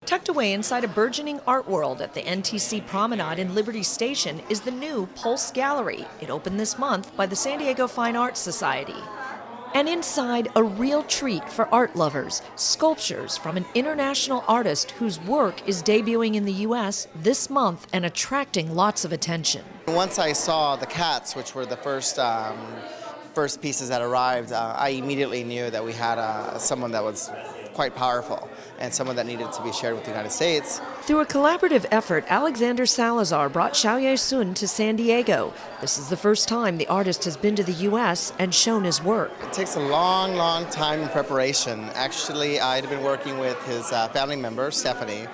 Tucked away inside a burgeoning art world at the NTC Promenade in Liberty Station is the new Pulse Gallery. It opened this month by the San Diego Fine Art Society. And inside, a real treat for art lovers, sculptures from an international artist whose work is debuting in the U.S. this month and attracting lots of attention. Once I saw the cats, which were the first pieces that arrived, I immediately knew that we had someone that was quite powerful and someone that needed to be shared with the United States. Through a collaborative effort, Alexander Salazar brought Xiaoye Sun to San Diego. This is the first time the artist has been to the U.S. and shown his work. It takes a long, long time in preparation. Actually, I'd been working with his family member, Stephanie,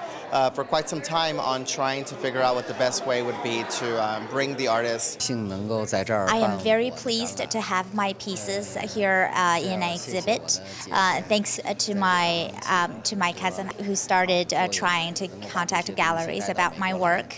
for quite some time on trying to figure out what the best way would be to bring the artist. I am very pleased to have my pieces here in an exhibit, thanks to my cousin who started trying to contact galleries about my work.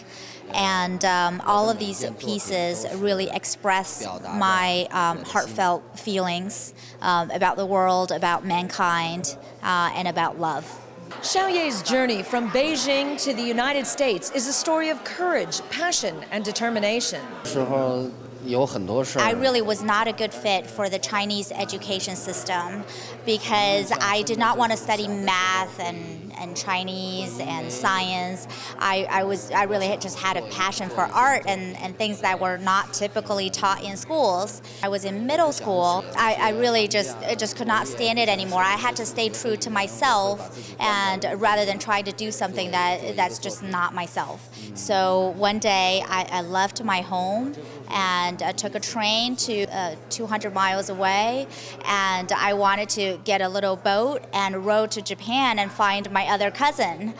And all of these pieces really express my heartfelt feelings about the world, about mankind, and about love. Xiaoye's journey from Beijing to the United States is a story of courage, passion, and determination. I really was not a good fit for the Chinese education system because I did not want to study math and Chinese and science. I really just had a passion for art and things that were not typically taught in schools. I was in middle school. I really just could not stand it anymore. I had to stay true to myself, and rather than try to do something that's just not myself. So one day I left my home and took a train to 200 miles away, and I wanted to get a little boat and row to Japan and find my other cousin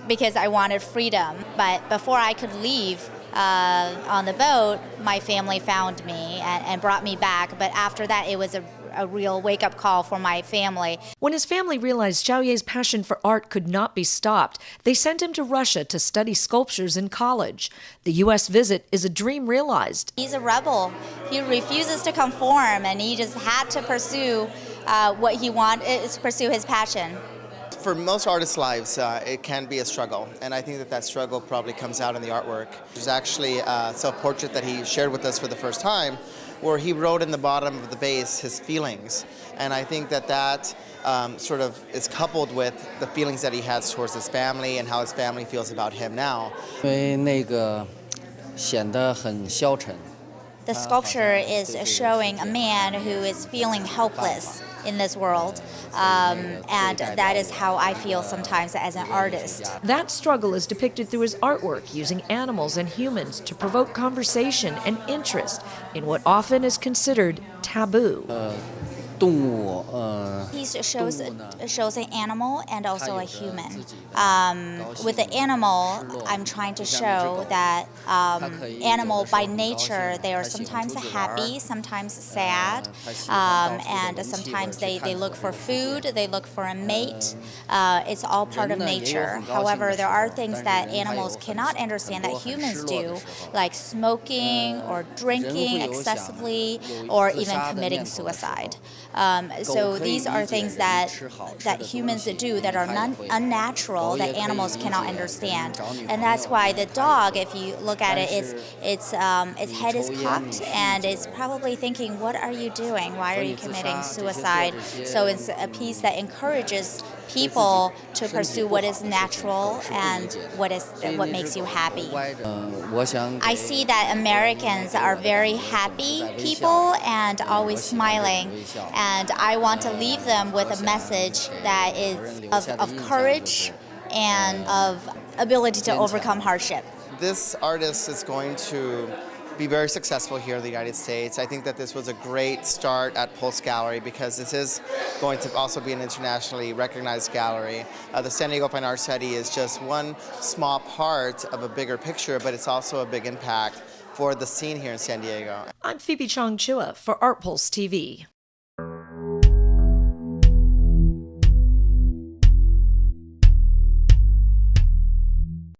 because I wanted freedom. But before I could leave on the boat, my family found me and brought me back. But after that, it was a real wake-up call for my family. When his family realized Xiaoye's passion for art could not be stopped, they sent him to Russia to study sculptures in college. The U.S. visit is a dream realized. He's a rebel. He refuses to conform, and he just had to pursue what he wanted, pursue his passion. For most artists' lives, it can be a struggle, and I think that struggle probably comes out in the artwork. There's actually a self-portrait that he shared with us for the first time, where he wrote in the bottom of the base his feelings, and I think that sort of is coupled with the feelings that he has towards his family and how his family feels about him now. The sculpture is showing a man who is feeling helpless in this world, and that is how I feel sometimes as an artist. That struggle is depicted through his artwork, using animals and humans to provoke conversation and interest in what often is considered taboo. He shows an animal and also a human. With the animal, I'm trying to show that animal by nature, they are sometimes happy, sometimes sad, and sometimes they look for food, they look for a mate. It's all part of nature. However, there are things that animals cannot understand that humans do, like smoking or drinking excessively or even committing suicide. So these are things that humans do that are unnatural, that animals cannot understand. And that's why the dog, if you look at it, its head is cocked and it's probably thinking, what are you doing? Why are you committing suicide? So it's a piece that encourages people to pursue what is natural and what makes you happy. I see that Americans are very happy people and always smiling, and I want to leave them with a message that is of courage and of ability to overcome hardship. This artist is going to be very successful here in the United States. I think that this was a great start at Pulse Gallery because this is going to also be an internationally recognized gallery. The San Diego Fine Art Society is just one small part of a bigger picture, but it's also a big impact for the scene here in San Diego. I'm Phoebe Chongchua for Art Pulse TV.